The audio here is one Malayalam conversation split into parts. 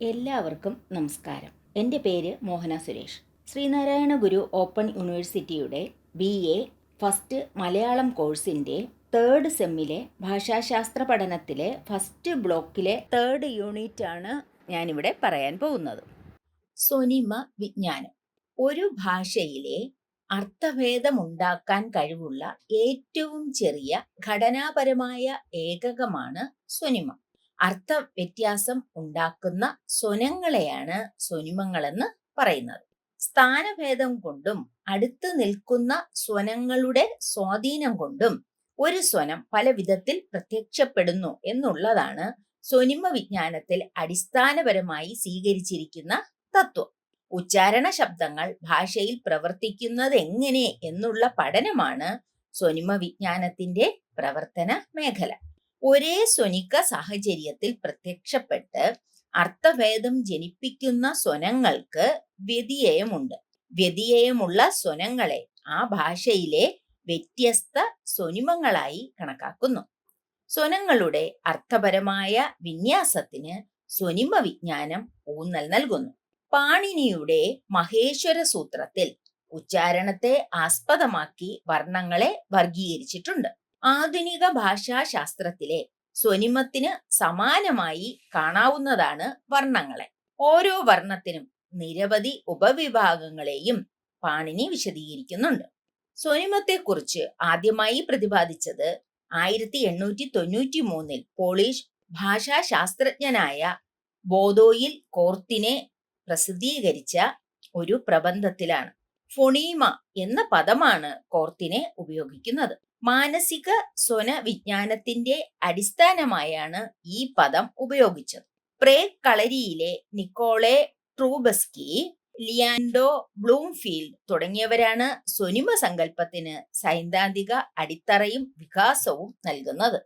എല്ലാവർക്കും നമസ്കാരം. എൻ്റെ പേര് മോഹന സുരേഷ്. ശ്രീനാരായണ ഗുരു ഓപ്പൺ യൂണിവേഴ്സിറ്റിയുടെ BA ഫസ്റ്റ് മലയാളം കോഴ്സിൻ്റെ തേർഡ് സെമ്മിലെ ഭാഷാശാസ്ത്ര പഠനത്തിലെ ഫസ്റ്റ് ബ്ലോക്കിലെ തേർഡ് യൂണിറ്റാണ് ഞാനിവിടെ പറയാൻ പോകുന്നത്. സ്വനിമ വിജ്ഞാനം. ഒരു ഭാഷയിലെ അർത്ഥഭേദമുണ്ടാക്കാൻ കഴിവുള്ള ഏറ്റവും ചെറിയ ഘടനാപരമായ ഏകകമാണ് സ്വനിമ. അർത്ഥവ്യത്യാസം ഉണ്ടാക്കുന്ന സ്വനങ്ങളെയാണ് സ്വനിമങ്ങളെന്ന് പറയുന്നത്. സ്ഥാനഭേദം കൊണ്ടും അടുത്ത് നിൽക്കുന്ന സ്വനങ്ങളുടെ സ്വാധീനം കൊണ്ടും ഒരു സ്വനം പല വിധത്തിൽ പ്രത്യക്ഷപ്പെടുന്നു എന്നുള്ളതാണ് സ്വനിമ വിജ്ഞാനത്തിൽ അടിസ്ഥാനപരമായി സ്വീകരിച്ചിരിക്കുന്ന തത്വം. ഉച്ചാരണ ശബ്ദങ്ങൾ ഭാഷയിൽ പ്രവർത്തിക്കുന്നത് എങ്ങനെ എന്നുള്ള പഠനമാണ് സ്വനിമ വിജ്ഞാനത്തിന്റെ പ്രവർത്തന മേഖല. ഒരേ സ്വനിക സാഹചര്യത്തിൽ പ്രത്യക്ഷപ്പെട്ട് അർത്ഥഭേദം ജനിപ്പിക്കുന്ന സ്വനങ്ങൾക്ക് വ്യതിയയമുണ്ട്. വ്യതിയയമുള്ള സ്വനങ്ങളെ ആ ഭാഷയിലെ വ്യത്യസ്ത സ്വനിമങ്ങളായി കണക്കാക്കുന്നു. സ്വനങ്ങളുടെ അർത്ഥപരമായ വിന്യാസത്തിന് സ്വനിമ വിജ്ഞാനം ഊന്നൽ നൽകുന്നു. പാണിനിയുടെ മഹേശ്വര സൂത്രത്തിൽ ഉച്ചാരണത്തെ ആസ്പദമാക്കി വർണ്ണങ്ങളെ വർഗീകരിച്ചിട്ടുണ്ട്. ആധുനിക ഭാഷാശാസ്ത്രത്തിലെ സ്വനിമത്തിന് സമാനമായി കാണാവുന്നതാണ് വർണ്ണങ്ങളെ. ഓരോ വർണ്ണത്തിനും നിരവധി ഉപവിഭാഗങ്ങളെയും പാണിനി വിശദീകരിക്കുന്നുണ്ട്. സ്വനിമത്തെക്കുറിച്ച് ആദ്യമായി പ്രതിപാദിച്ചത് 1893 പോളിഷ് ഭാഷാശാസ്ത്രജ്ഞനായ ബോദോയിൽ കോർത്തിനെ പ്രസിദ്ധീകരിച്ച ഒരു പ്രബന്ധത്തിലാണ്. ഫൊണീമ എന്ന പദമാണ് കോർത്തിനെ ഉപയോഗിക്കുന്നത്. മാനസിക സ്വന വിജ്ഞാനത്തിന്റെ അടിസ്ഥാനമായാണ് ഈ പദം ഉപയോഗിച്ചത്. പ്രേഗ് കളരിയിലെ നിക്കോളെ ട്രൂബസ്കി, ലിയാൻഡോ ബ്ലൂംഫീൽഡ് തുടങ്ങിയവരാണ് സ്വനിമ സങ്കല്പത്തിന് സൈദ്ധാന്തിക അടിത്തറയും വികാസവും നൽകുന്നത്.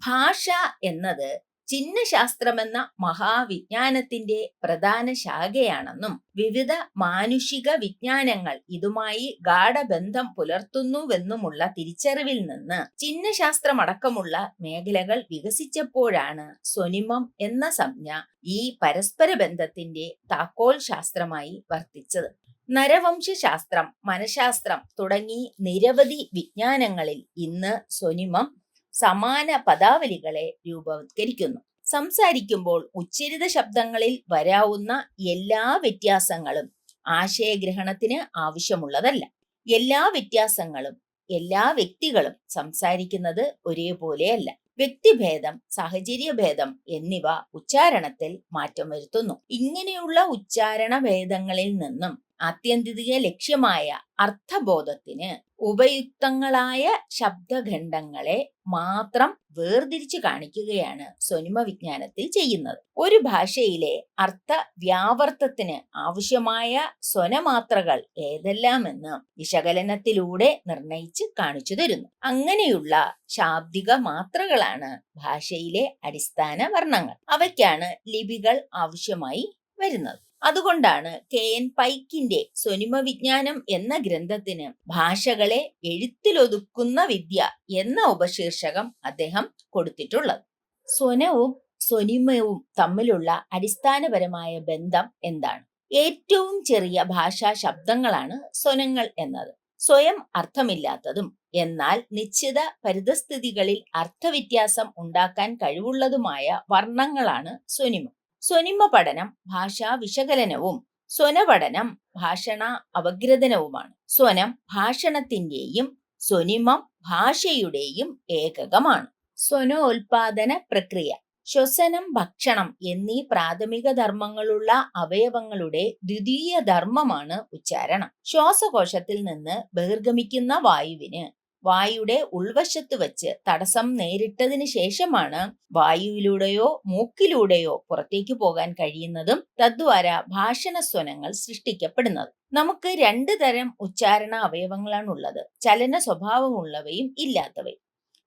ഭാഷ എന്നത് ചിഹ്നശാസ്ത്രമെന്ന മഹാവിജ്ഞാനത്തിന്റെ പ്രധാന ശാഖയാണെന്നും വിവിധ മാനുഷിക വിജ്ഞാനങ്ങൾ ഇതുമായി ഗാഢബന്ധം പുലർത്തുന്നുവെന്നുമുള്ള തിരിച്ചറിവിൽ നിന്ന് ചിഹ്നശാസ്ത്രമടക്കമുള്ള മേഖലകൾ വികസിച്ചപ്പോഴാണ് സ്വനിമം എന്ന സംജ്ഞ ഈ പരസ്പര ബന്ധത്തിന്റെ താക്കോൽ ശാസ്ത്രമായി വർത്തിച്ചത്. നരവംശശാസ്ത്രം, മനഃശാസ്ത്രം തുടങ്ങി നിരവധി വിജ്ഞാനങ്ങളിൽ ഇന്ന് സ്വനിമം സമാന പദാവലികളെ രൂപവത്കരിക്കുന്നു. സംസാരിക്കുമ്പോൾ ഉച്ചരിത ശബ്ദങ്ങളിൽ വരാവുന്ന എല്ലാ വ്യത്യാസങ്ങളും ആശയഗ്രഹണത്തിന് ആവശ്യമുള്ളതല്ല. എല്ലാ വ്യത്യാസങ്ങളും എല്ലാ വ്യക്തികളും സംസാരിക്കുന്നത് ഒരേപോലെയല്ല. വ്യക്തിഭേദം, സാഹചര്യഭേദം എന്നിവ ഉച്ചാരണത്തിൽ മാറ്റം വരുത്തുന്നു. ഇങ്ങനെയുള്ള ഉച്ചാരണ ഭേദങ്ങളിൽ നിന്നും ആത്യന്തിക ലക്ഷ്യമായ അർത്ഥബോധത്തിന് ഉപയുക്തങ്ങളായ ശബ്ദഖണ്ഡങ്ങളെ മാത്രം വേർതിരിച്ചു കാണിക്കുകയാണ് സ്വനിമ വിജ്ഞാനത്തിൽ ചെയ്യുന്നത്. ഒരു ഭാഷയിലെ അർത്ഥവ്യാവർത്തത്തിന് ആവശ്യമായ സ്വനമാത്രകൾ ഏതെല്ലാമെന്ന് വിശകലനത്തിലൂടെ നിർണയിച്ച് കാണിച്ചു തരുന്നു. അങ്ങനെയുള്ള ശാബ്ദിക മാത്രകളാണ് ഭാഷയിലെ അടിസ്ഥാന വർണ്ണങ്ങൾ. അവയ്ക്കാണ് ലിപികൾ ആവശ്യമായി വരുന്നത്. അതുകൊണ്ടാണ് KN പൈക്കിന്റെ സ്വനിമ വിജ്ഞാനം എന്ന ഗ്രന്ഥത്തിന് ഭാഷകളെ എഴുത്തിലൊതുക്കുന്ന വിദ്യ എന്ന ഉപശീർഷകം അദ്ദേഹം കൊടുത്തിട്ടുള്ളത്. സ്വനവും സ്വനിമവും തമ്മിലുള്ള അടിസ്ഥാനപരമായ ബന്ധം എന്താണ്? ഏറ്റവും ചെറിയ ഭാഷാ ശബ്ദങ്ങളാണ് സ്വനങ്ങൾ എന്നത്. സ്വയം അർത്ഥമില്ലാത്തതും എന്നാൽ നിശ്ചിത പരിതസ്ഥിതികളിൽ അർത്ഥവ്യത്യാസം ഉണ്ടാക്കാൻ കഴിവുള്ളതുമായ വർണ്ണങ്ങളാണ് സ്വനിമ. സ്വനിമ പഠനം ഭാഷാ വിശകലനവും സ്വനപഠനം ഭാഷണ അപഗ്രഥനവുമാണ്. സ്വനം ഭാഷണത്തിന്റെയും സ്വനിമം ഭാഷയുടെയും ഏകകമാണ്. സ്വനോൽപാദന പ്രക്രിയ. ശ്വസനം, ഭക്ഷണം എന്നീ പ്രാഥമിക ധർമ്മങ്ങളുള്ള അവയവങ്ങളുടെ ദ്വിതീയ ധർമ്മമാണ് ഉച്ചാരണം. ശ്വാസകോശത്തിൽ നിന്ന് ബഹിർഗമിക്കുന്ന വായുവിന് വായുടെ ഉൾവശത്ത് വെച്ച് തടസ്സം നേരിട്ടതിന് ശേഷമാണ് വായുവിലൂടെയോ മൂക്കിലൂടെയോ പുറത്തേക്ക് പോകാൻ കഴിയുന്നതും തദ്വാര ഭാഷണസ്വനങ്ങൾ സൃഷ്ടിക്കപ്പെടുന്നത്. നമുക്ക് 2 തരം ഉച്ചാരണ അവയവങ്ങളാണുള്ളത്: ചലന സ്വഭാവമുള്ളവയും ഇല്ലാത്തവയും.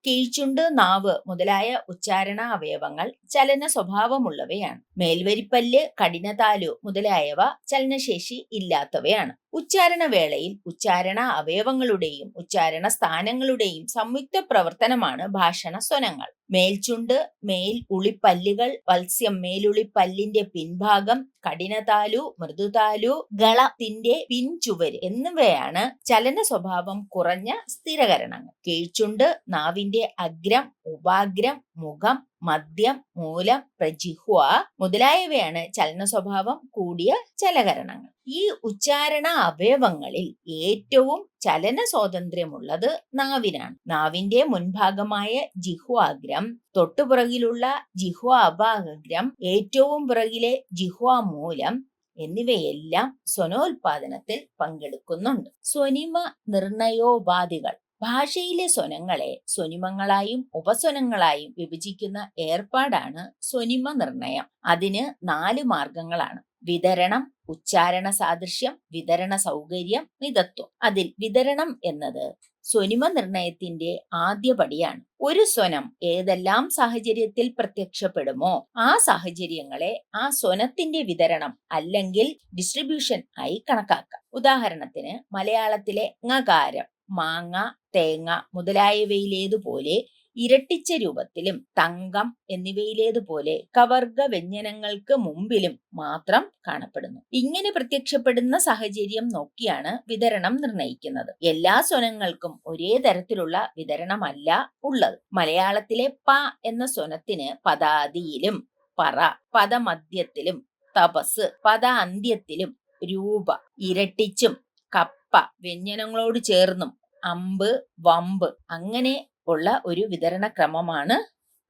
കീഴ്ചുണ്ട്, നാവ് മുതലായ ഉച്ചാരണ അവയവങ്ങൾ ചലന സ്വഭാവമുള്ളവയാണ്. മേൽവരിപ്പല്ല്, കഠിനതാലു മുതലായവ ചലനശേഷി ഇല്ലാത്തവയാണ്. ഉച്ചാരണവേളയിൽ ഉച്ചാരണ അവയവങ്ങളുടെയും ഉച്ചാരണ സ്ഥാനങ്ങളുടെയും സംയുക്ത പ്രവർത്തനമാണ് ഭാഷണ സ്വനങ്ങൾ. മേൽചുണ്ട്, മേൽ ഉളിപ്പല്ലുകൾ, വത്സ്യം മേലുളിപ്പല്ലിന്റെ പിൻഭാഗം, കഠിനതാലു, മൃദുതാലു, ഗളത്തിന്റെ പിൻചുവര് എന്നിവയാണ് ചലന സ്വഭാവം കുറഞ്ഞ സ്ഥിരകരണങ്ങൾ. കീഴ്ചുണ്ട്, നാവിന്റെ അഗ്രം, ഉപാഗ്രം, മുഖം, മദ്യം, മൂലം, പ്രജിഹ്വ മുതലായവയാണ് ചലന സ്വഭാവം കൂടിയ ചലകരണങ്ങൾ. ഈ ഉച്ചാരണ അവയവങ്ങളിൽ ഏറ്റവും ചലന സ്വാതന്ത്ര്യമുള്ളത് നാവിനാണ്. നാവിന്റെ മുൻഭാഗമായ ജിഹ്വാഗ്രം, തൊട്ടുപുറകിലുള്ള ജിഹ്വാ അപാഗ്രം, ഏറ്റവും പുറകിലെ ജിഹ്വാ മൂലം എന്നിവയെല്ലാം സ്വനോൽപാദനത്തിൽ പങ്കെടുക്കുന്നുണ്ട്. സ്വനിമ നിർണയോപാധികൾ. ഭാഷയിലെ സ്വനങ്ങളെ സ്വനിമങ്ങളായും ഉപസ്വനങ്ങളായും വിഭജിക്കുന്ന ഏർപ്പാടാണ് സ്വനിമ നിർണയം. അതിന് 4 മാർഗങ്ങളാണ്: വിതരണം, ഉച്ചാരണ സാദൃശ്യം, വിതരണ സൗകര്യം, മിതത്വം. അതിൽ വിതരണം എന്നത് സ്വനിമ നിർണയത്തിന്റെ ആദ്യപടിയാണ്. ഒരു സ്വനം ഏതെല്ലാം സാഹചര്യത്തിൽ പ്രത്യക്ഷപ്പെടുമോ ആ സാഹചര്യങ്ങളെ ആ സ്വനത്തിന്റെ വിതരണം അല്ലെങ്കിൽ ഡിസ്ട്രിബ്യൂഷൻ ആയി കണക്കാക്കാം. ഉദാഹരണത്തിന് മലയാളത്തിലെ ങകാരം മാങ്ങ, തേങ്ങ മുതലായവയിലേതുപോലെ ഇരട്ടിച്ച രൂപത്തിലും തങ്കം എന്നിവയിലേതുപോലെ കവർഗ വ്യഞ്ജനങ്ങൾക്ക് മുമ്പിലും മാത്രം കാണപ്പെടുന്നു. ഇങ്ങനെ പ്രത്യക്ഷപ്പെടുന്ന സാഹചര്യം നോക്കിയാണ് വിതരണം നിർണയിക്കുന്നത്. എല്ലാ സ്വനങ്ങൾക്കും ഒരേ തരത്തിലുള്ള വിതരണമല്ല ഉള്ളത്. മലയാളത്തിലെ പ എന്ന സ്വനത്തിന് പദാദിയിലും, പറ പദമധ്യത്തിലും, തപസ് പദ അന്ത്യത്തിലും, രൂപ ഇരട്ടിച്ചും, കപ്പ വ്യഞ്ജനങ്ങളോട് ചേർന്നും, അമ്പ്, വമ്പ് അങ്ങനെ ഉള്ള ഒരു വിതരണ ക്രമമാണ്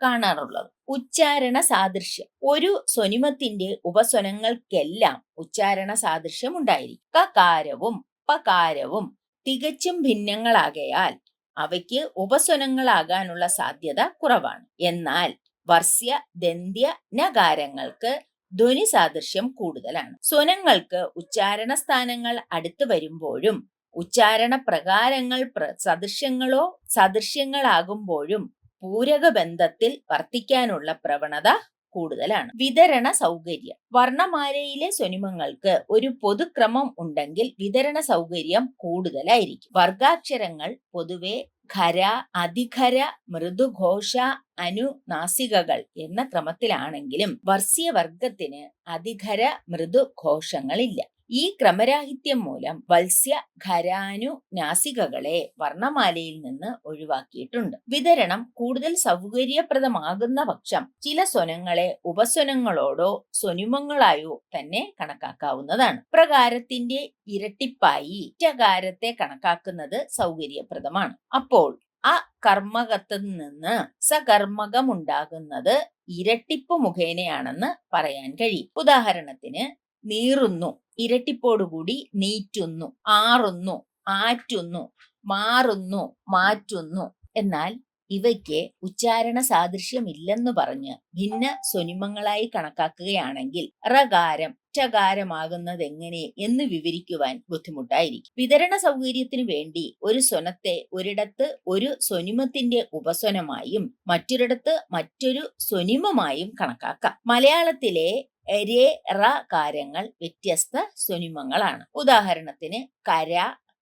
കാണാറുള്ളത്. ഉച്ചാരണ സാദൃശ്യം. ഒരു സ്വനിമത്തിന്റെ ഉപസ്വനങ്ങൾക്കെല്ലാം ഉച്ചാരണ സാദൃശ്യം ഉണ്ടായിരിക്കും. കകാരവും പകാരവും തികച്ചും ഭിന്നങ്ങളാകയാൽ അവയ്ക്ക് ഉപസ്വനങ്ങളാകാനുള്ള സാധ്യത കുറവാണ്. എന്നാൽ വർസ്യ, ദന്ത്യ, നകാരങ്ങൾക്ക് ധ്വനി സാദൃശ്യം കൂടുതലാണ്. സ്വനങ്ങൾക്ക് ഉച്ചാരണ സ്ഥാനങ്ങൾ അടുത്ത് വരുമ്പോഴും ഉച്ചാരണ പ്രകാരങ്ങൾ സദൃശ്യങ്ങളോ സദൃശ്യങ്ങളാകുമ്പോഴും പൂരകബന്ധത്തിൽ വർത്തിക്കാനുള്ള പ്രവണത കൂടുതലാണ്. വിതരണ സൗകര്യം. വർണ്ണമാലയിലെ സ്വനിമങ്ങൾക്ക് ഒരു പൊതുക്രമം ഉണ്ടെങ്കിൽ വിതരണ സൗകര്യം കൂടുതലായിരിക്കും. വർഗാക്ഷരങ്ങൾ പൊതുവെ ഖര, അധിഖര, മൃദുഘോഷ, അനുനാസികകൾ എന്ന ക്രമത്തിലാണെങ്കിലും വർസ്യവർഗത്തിന് അധിഖര മൃദുഘോഷങ്ങളില്ല. ഈ ക്രമരാഹിത്യം മൂലം വത്സ്യ ഖരാനുനാസികകളെ വർണ്ണമാലയിൽ നിന്ന് ഒഴിവാക്കിയിട്ടുണ്ട്. വിതരണം കൂടുതൽ സൗകര്യപ്രദമാകുന്ന പക്ഷം ചില സ്വനങ്ങളെ ഉപസ്വനങ്ങളോടോ സ്വനിമങ്ങളായോ തന്നെ കണക്കാക്കാവുന്നതാണ്. പ്രകാരത്തിന്റെ ഇരട്ടിപ്പായി റ്റകാരത്തെ കണക്കാക്കുന്നത് സൗകര്യപ്രദമാണ്. അപ്പോൾ അകർമ്മകത്തിൽ നിന്ന് സകർമ്മകമുണ്ടാകുന്നത് ഇരട്ടിപ്പ് മുഖേനയാണെന്ന് പറയാൻ കഴിയും. ഉദാഹരണത്തിന് നീറുന്നു ഇരട്ടിപ്പോടുകൂടി നീറ്റുന്നു, ആറുന്നു ആറ്റുന്നു, മാറുന്നു മാറ്റുന്നു. എന്നാൽ ഇവയ്ക്ക് ഉച്ചാരണ സാദൃശ്യമില്ലെന്ന് പറഞ്ഞ് ഭിന്ന സ്വനിമങ്ങളായി കണക്കാക്കുകയാണെങ്കിൽ റകാരം റ്റകാരമാകുന്നതെങ്ങനെ എന്ന് വിവരിക്കുവാൻ ബുദ്ധിമുട്ടായിരിക്കും. വിതരണ സൗകര്യത്തിനു വേണ്ടി ഒരു സ്വനത്തെ ഒരിടത്ത് ഒരു സ്വനിമത്തിന്റെ ഉപസ്വനമായും മറ്റൊരിടത്ത് മറ്റൊരു സ്വനിമമായും കണക്കാക്കാം. മലയാളത്തിലെ രേ റ കാരങ്ങൾ വ്യത്യസ്ത സ്വനിമങ്ങളാണ്. ഉദാഹരണത്തിന് കര,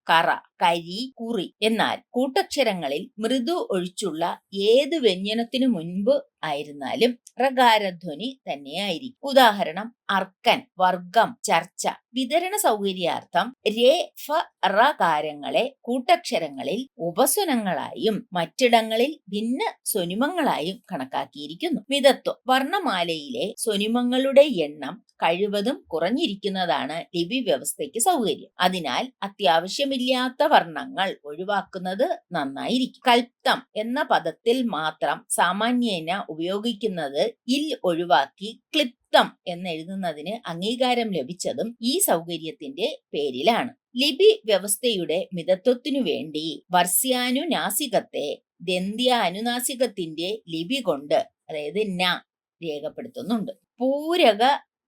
കറ, കരി, കുറി. എന്നാൽ കൂട്ടക്ഷരങ്ങളിൽ മൃദു ഒഴിച്ചുള്ള ഏത് വ്യഞ്ജനത്തിനു മുൻപ് ആയിരുന്നാലും റകാരധ്വനി തന്നെയായിരിക്കും. ഉദാഹരണം അർക്കൻ, വർഗം, ചർച്ച. വിതരണ സൗകര്യാർത്ഥം രേ ഫ റ കാരങ്ങളെ കൂട്ടക്ഷരങ്ങളിൽ ഉപസ്വനങ്ങളായും മറ്റിടങ്ങളിൽ ഭിന്ന സ്വനിമങ്ങളായും കണക്കാക്കിയിരിക്കുന്നു. മിതത്വം. വർണ്ണമാലയിലെ സ്വനിമങ്ങളുടെ എണ്ണം കഴിവതും കുറഞ്ഞിരിക്കുന്നതാണ് ലിപി വ്യവസ്ഥയ്ക്ക് സൗകര്യം. അതിനാൽ അത്യാവശ്യമില്ലാത്ത വർണ്ണങ്ങൾ ഒഴിവാക്കുന്നത് നന്നായിരിക്കും. കൽപ്തം എന്ന പദത്തിൽ മാത്രം സാമാന്യേന ഉപയോഗിക്കുന്നത് ഇൽ ഒഴിവാക്കി ക്ലിപ്തം എന്നെഴുതുന്നതിന് അംഗീകാരം ലഭിച്ചതും ഈ സൗകര്യത്തിന്റെ പേരിലാണ്. ലിപി വ്യവസ്ഥയുടെ മിതത്വത്തിനു വേണ്ടി വർസ്യാനുനാസികത്തെ ദന്ത്യാനുനാസികത്തിന്റെ ലിപി കൊണ്ട് അതായത് ന രേഖപ്പെടുത്തുന്നുണ്ട്. പൂരക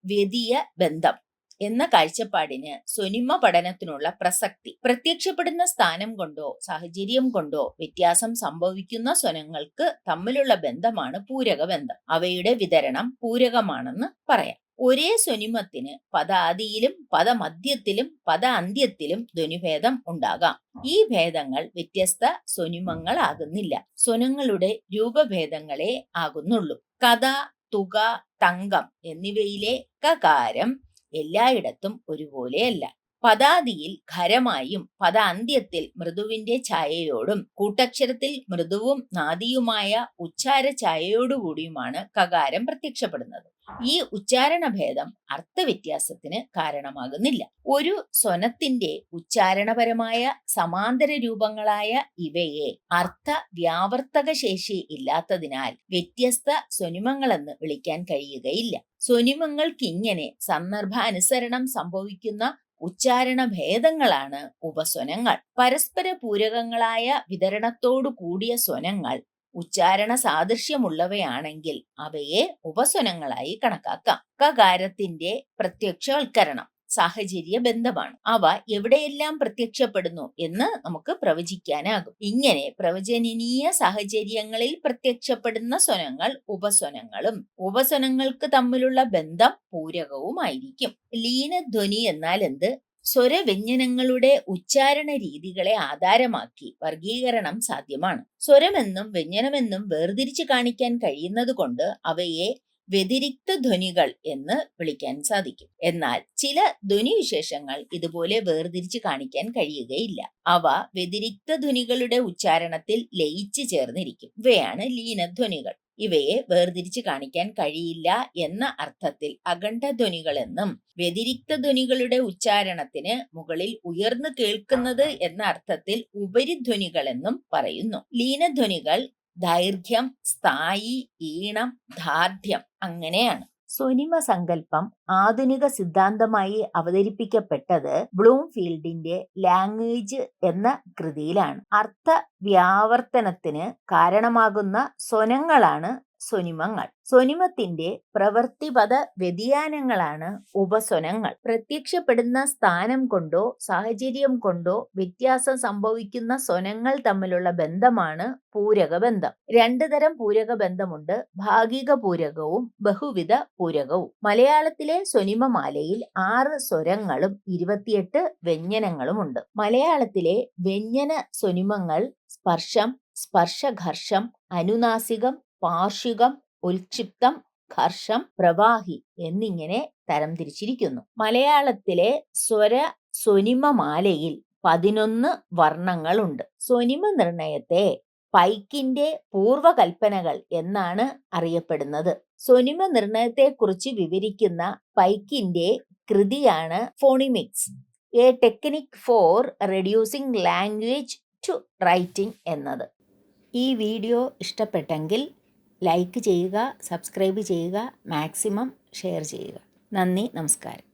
വ്യതിയ ബന്ധം എന്ന കാഴ്ചപ്പാടിന് സ്വനിമ പഠനത്തിനുള്ള പ്രസക്തി. പ്രത്യക്ഷപ്പെടുന്ന സ്ഥാനം കൊണ്ടോ സാഹചര്യം കൊണ്ടോ വ്യത്യാസം സംഭവിക്കുന്ന സ്വനങ്ങൾക്ക് തമ്മിലുള്ള ബന്ധമാണ് പൂരക ബന്ധം. അവയുടെ വിതരണം പൂരകമാണെന്ന് പറയാം. ഒരേ സ്വനിമത്തിന് പദാദിയിലും പദമധ്യത്തിലും പദാന്ത്യത്തിലും ധ്വനിഭേദം ഉണ്ടാകാം. ഈ ഭേദങ്ങൾ വ്യത്യസ്ത സ്വനിമങ്ങളാകുന്നില്ല. സ്വനങ്ങളുടെ രൂപഭേദങ്ങളെ ആകുന്നുള്ളൂ. കഥ, തുക, തങ്കം എന്നിവയിലെ കകാരം എല്ലായിടത്തും ഒരുപോലെയല്ല. പദാദിയിൽ ഖരമായും പദാന്ത്യത്തിൽ മൃദുവിന്റെ ഛായയോടും കൂട്ടക്ഷരത്തിൽ മൃദുവും നാദിയുമായ ഉച്ചാര ഛായയോടുകൂടിയുമാണ് കകാരം പ്രത്യക്ഷപ്പെടുന്നത്. ഈ ഉച്ചാരണഭേദം അർത്ഥവ്യത്യാസത്തിന് കാരണമാകുന്നില്ല. ഒരു സ്വനത്തിന്റെ ഉച്ചാരണപരമായ സമാന്തര രൂപങ്ങളായ ഇവയെ അർത്ഥ വ്യാവർത്തക ശേഷി ഇല്ലാത്തതിനാൽ വ്യത്യസ്ത സ്വനിമങ്ങളെന്ന് വിളിക്കാൻ കഴിയുകയില്ല. സ്വനിമങ്ങൾക്കിങ്ങനെ സന്ദർഭാനുസരണം സംഭവിക്കുന്ന ഉച്ചാരണ ഭേദങ്ങളാണ് ഉപസ്വനങ്ങൾ. പരസ്പര പൂരകങ്ങളായ വിതരണത്തോടു കൂടിയ സ്വനങ്ങൾ ഉച്ചാരണ സാദൃശ്യമുള്ളവയാണെങ്കിൽ അവയെ ഉപസ്വനങ്ങളായി കണക്കാക്കാം. കകാരത്തിന്റെ പ്രത്യക്ഷവൽക്കരണം സാഹചര്യ ബന്ധമാണ്. അവ എവിടെയെല്ലാം പ്രത്യക്ഷപ്പെടുന്നു എന്ന് നമുക്ക് പ്രവചിക്കാനാകും. ഇങ്ങനെ പ്രവചനീയ സാഹചര്യങ്ങളിൽ പ്രത്യക്ഷപ്പെടുന്ന സ്വനങ്ങൾ ഉപസ്വനങ്ങളും ഉപസ്വനങ്ങൾക്ക് തമ്മിലുള്ള ബന്ധം പൂരകവുമായിരിക്കും. ലീനധ്വനി എന്നാൽ എന്ത്? സ്വരവ്യഞ്ജനങ്ങളുടെ ഉച്ചാരണ രീതികളെ ആധാരമാക്കി വർഗീകരണം സാധ്യമാണ്. സ്വരമെന്നും വ്യഞ്ജനമെന്നും വേർതിരിച്ചു കാണിക്കാൻ കഴിയുന്നത് കൊണ്ട് അവയെ വ്യതിരിക്ത ധ്വനികൾ എന്ന് വിളിക്കാൻ സാധിക്കും. എന്നാൽ ചില ധ്വനിവിശേഷങ്ങൾ ഇതുപോലെ വേർതിരിച്ച് കാണിക്കാൻ കഴിയുകയില്ല. അവ വ്യതിരിക്ത ധ്വനികളുടെ ഉച്ചാരണത്തിൽ ലയിച്ചു ചേർന്നിരിക്കും. ഇവയാണ് ലീനധ്വനികൾ. ഇവയെ വേർതിരിച്ച് കാണിക്കാൻ കഴിയില്ല എന്ന അർത്ഥത്തിൽ അഖണ്ഡധ്വനികൾ എന്നും വ്യതിരിക്ത ധ്വനികളുടെ ഉച്ചാരണത്തിന് മുകളിൽ ഉയർന്നു കേൾക്കുന്നത് എന്ന അർത്ഥത്തിൽ ഉപരിധ്വനികൾ എന്നും പറയുന്നു. ലീനധ്വനികൾ ദൈർഘ്യം, സ്ഥായി, ഈണം, ദാർഢ്യം അങ്ങനെയാണ്. സ്വനിമ സങ്കല്പം ആധുനിക സിദ്ധാന്തമായി അവതരിപ്പിക്കപ്പെട്ടത് ബ്ലൂംഫീൽഡിന്റെ ലാംഗ്വേജ് എന്ന കൃതിയിലാണ്. അർത്ഥ വ്യാവർത്തനത്തിന് കാരണമാകുന്ന സ്വനങ്ങളാണ് സ്വനിമങ്ങൾ. സ്വനിമത്തിന്റെ പ്രവൃത്തിപദ വ്യതിയാനങ്ങളാണ് ഉപസ്വനങ്ങൾ. പ്രത്യക്ഷപ്പെടുന്ന സ്ഥാനം കൊണ്ടോ സാഹചര്യം കൊണ്ടോ വ്യത്യാസം സംഭവിക്കുന്ന സ്വനങ്ങൾ തമ്മിലുള്ള ബന്ധമാണ് പൂരകബന്ധം. രണ്ടു തരം പൂരകബന്ധമുണ്ട്: ഭാഗിക പൂരകവും ബഹുവിധ പൂരകവും. മലയാളത്തിലെ സ്വനിമമാലയിൽ 6 സ്വരങ്ങളും 28 വ്യഞ്ജനങ്ങളുമുണ്ട്. മലയാളത്തിലെ വ്യഞ്ജന സ്വനിമങ്ങൾ സ്പർശം, സ്പർശഘർഷം, അനുനാസികം, പാർശ്വികം, ഉൽക്ഷിപ്തം, ഘർഷം, പ്രവാഹി എന്നിങ്ങനെ തരംതിരിച്ചിരിക്കുന്നു. മലയാളത്തിലെ സ്വനിമമാലയിൽ 11 വർണ്ണങ്ങളുണ്ട്. സ്വനിമ നിർണയത്തെ പൈക്കിന്റെ പൂർവകൽപ്പനകൾ എന്നാണ് അറിയപ്പെടുന്നത്. സ്വനിമ നിർണയത്തെക്കുറിച്ച് വിവരിക്കുന്ന പൈക്കിന്റെ കൃതിയാണ് phonemics, a technique for reducing language to writing എന്നത്. ഈ വീഡിയോ ഇഷ്ടപ്പെട്ടെങ്കിൽ ലൈക്ക് ചെയ്യുക, സബ്സ്ക്രൈബ് ചെയ്യുക, മാക്സിമം ഷെയർ ചെയ്യുക. നന്ദി, നമസ്കാരം.